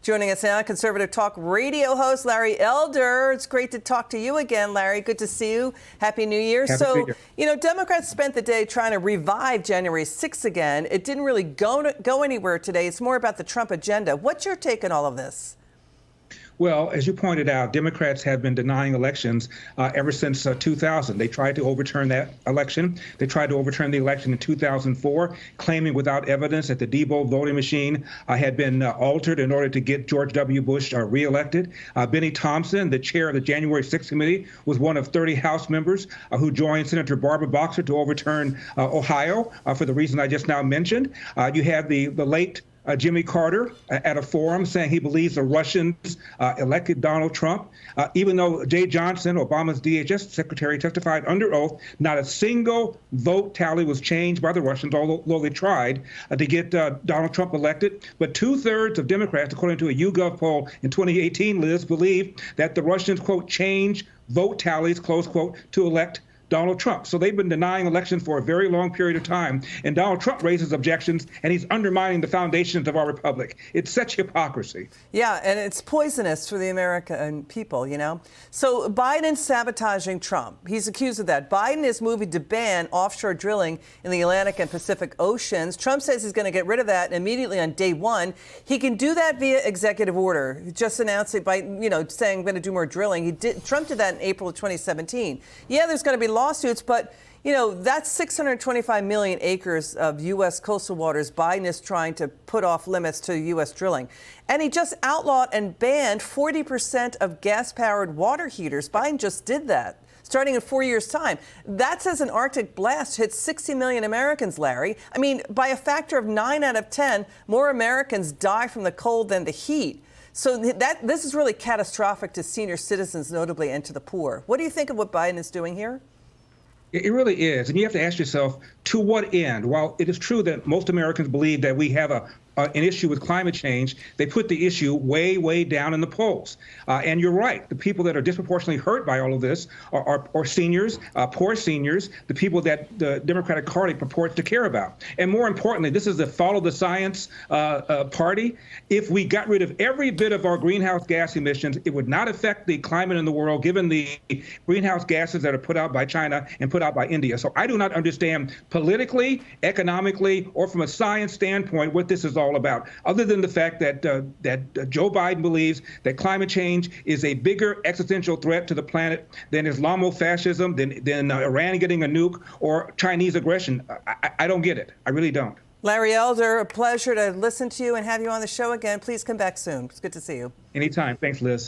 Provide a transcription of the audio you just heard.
Joining us now, conservative talk radio host Larry Elder. It's great to talk to you again, Larry. Good to see you. Happy New Year. Democrats spent the day trying to revive January 6th again. It didn't really go anywhere today. It's more about the Trump agenda. What's your take on all of this? Well, as you pointed out, Democrats have been denying elections ever since 2000. They tried to overturn that election. They tried to overturn the election in 2004, claiming without evidence that the Debo voting machine had been altered in order to get George W. Bush reelected. Benny Thompson, the chair of the January 6th committee, was one of 30 House members who joined Senator Barbara Boxer to overturn Ohio for the reason I just now mentioned. You have the late Jimmy Carter at a forum saying he believes the Russians elected Donald Trump. Even though Jay Johnson, Obama's DHS secretary, testified under oath, not a single vote tally was changed by the Russians, although they tried to get Donald Trump elected. But 2/3 of Democrats, according to a YouGov poll in 2018, Liz, believe that the Russians, quote, change vote tallies, close quote, to elect Donald Trump. So they've been denying elections for a very long period of time. And Donald Trump raises objections, and he's undermining the foundations of our republic. It's such hypocrisy. Yeah, and it's poisonous for the American people, you know. So Biden's sabotaging Trump. He's accused of that. Biden is moving to ban offshore drilling in the Atlantic and Pacific Oceans. Trump says he's going to get rid of that immediately on day one. He can do that via executive order. He just announced it by, saying I'm going to do more drilling. Trump did that in April of 2017. Yeah, there's going to be lawsuits, but that's 625 million acres of U.S. coastal waters Biden is trying to put off limits to U.S. drilling. And he just outlawed and banned 40% of gas-powered water heaters. Biden just did that, starting in 4 years' time. That says an Arctic blast hits 60 million Americans, Larry. I mean, by a factor of 9 out of 10, more Americans die from the cold than the heat. So this is really catastrophic to senior citizens, notably, and to the poor. What do you think of what Biden is doing here? It really is. And you have to ask yourself, to what end? While it is true that most Americans believe that we have an issue with climate change, they put the issue way, way down in the polls. And you're right. The people that are disproportionately hurt by all of this are seniors, poor seniors, the people that the Democratic Party purports to care about. And more importantly, this is the follow the science party. If we got rid of every bit of our greenhouse gas emissions, it would not affect the climate in the world, given the greenhouse gases that are put out by China and put out by India. So I do not understand politically, economically, or from a science standpoint what this is all about, other than the fact that Joe Biden believes that climate change is a bigger existential threat to the planet than Islamofascism, than Iran getting a nuke, or Chinese aggression. I don't get it. I really don't. Larry Elder, a pleasure to listen to you and have you on the show again. Please come back soon. It's good to see you. Anytime. Thanks, Liz.